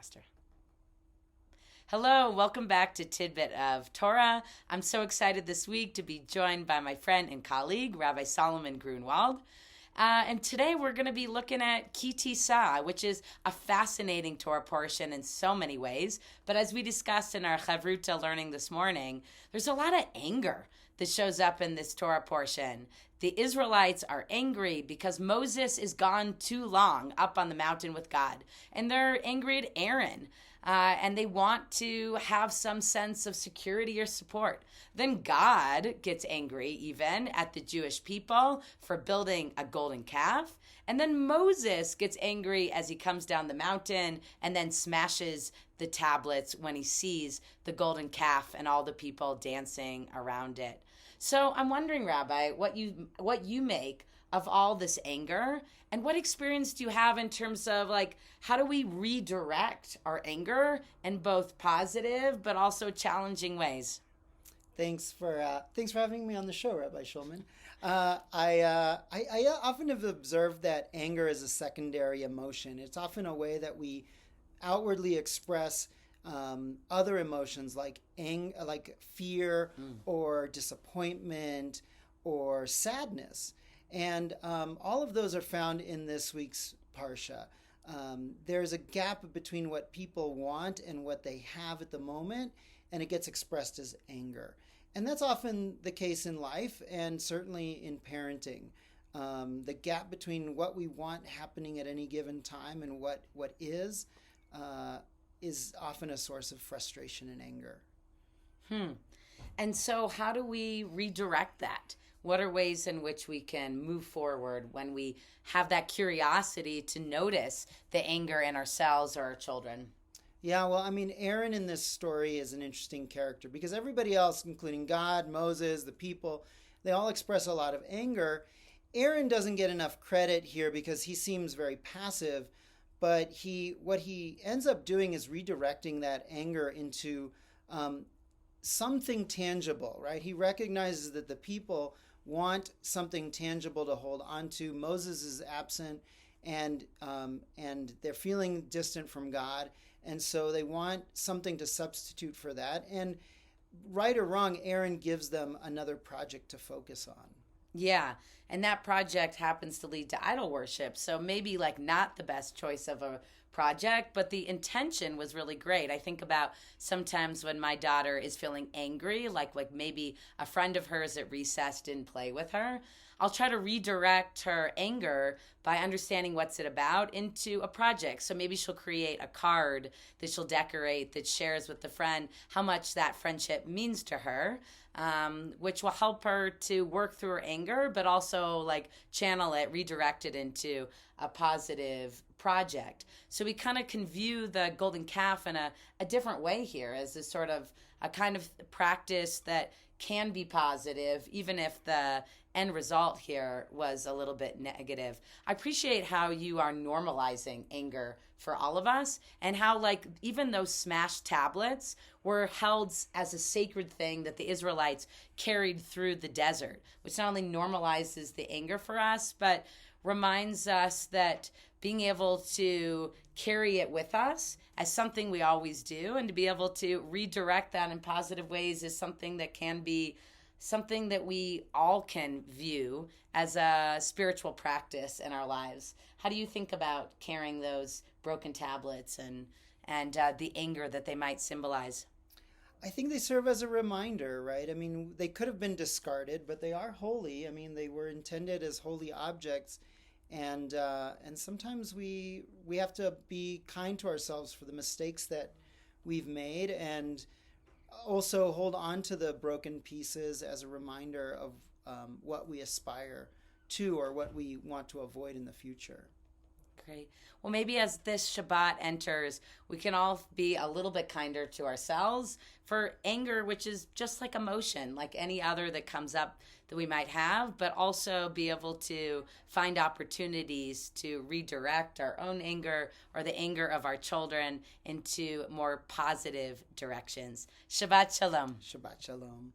faster. Hello, welcome back to Tidbit of Torah. I'm so excited this week to be joined by my friend and colleague, Rabbi Salomon Gruenwald. And today we're going to be looking at Ki Tisa, which is a fascinating Torah portion in so many ways. But as we discussed in our Chavruta learning this morning, there's a lot of anger that shows up in this Torah portion. The Israelites are angry because Moses is gone too long up on the mountain with God. And they're angry at Aaron. And they want to have some sense of security or support. Then God gets angry even at the Jewish people for building a golden calf. And then Moses gets angry as he comes down the mountain and then smashes the tablets when he sees the golden calf and all the people dancing around it. So I'm wondering, Rabbi, what you make of all this anger, and what experience do you have in terms of how do we redirect our anger in both positive but also challenging ways? Thanks for having me on the show, Rabbi Shulman. I often have observed that anger is a secondary emotion. It's often a way that we outwardly express other emotions like fear or disappointment or sadness. And all of those are found in this week's Parsha. There's a gap between what people want and what they have at the moment, and it gets expressed as anger. And that's often the case in life and certainly in parenting. The gap between what we want happening at any given time and what is often a source of frustration and anger. And so how do we redirect that? What are ways in which we can move forward when we have that curiosity to notice the anger in ourselves or our children? Yeah, well, Aaron in this story is an interesting character because everybody else, including God, Moses, the people, they all express a lot of anger. Aaron doesn't get enough credit here because he seems very passive, but what he ends up doing is redirecting that anger into something tangible, right? He recognizes that the people want something tangible to hold on to. Moses is absent, and they're feeling distant from God, and so they want something to substitute for that. And right or wrong, Aaron gives them another project to focus on. Yeah, and that project happens to lead to idol worship, so maybe not the best choice of a project, but the intention was really great. I think about sometimes when my daughter is feeling angry, like maybe a friend of hers at recess didn't play with her. I'll try to redirect her anger by understanding what's it about into a project. So maybe she'll create a card that she'll decorate that shares with the friend how much that friendship means to her, which will help her to work through her anger, but also channel it, redirect it into a positive project. So we kind of can view the golden calf in a different way here as a sort of a kind of practice that can be positive, even if the end result here was a little bit negative. I appreciate how you are normalizing anger for all of us, and how even those smashed tablets were held as a sacred thing that the Israelites carried through the desert, which not only normalizes the anger for us, but reminds us that being able to carry it with us as something we always do, and to be able to redirect that in positive ways is something that can be something that we all can view as a spiritual practice in our lives. How do you think about carrying those broken tablets and the anger that they might symbolize? I think they serve as a reminder, right? They could have been discarded, but they are holy. They were intended as holy objects. And sometimes we have to be kind to ourselves for the mistakes that we've made, and also hold on to the broken pieces as a reminder of what we aspire to or what we want to avoid in the future. Great. Well, maybe as this Shabbat enters, we can all be a little bit kinder to ourselves for anger, which is just like emotion, like any other that comes up that we might have, but also be able to find opportunities to redirect our own anger or the anger of our children into more positive directions. Shabbat Shalom. Shabbat Shalom.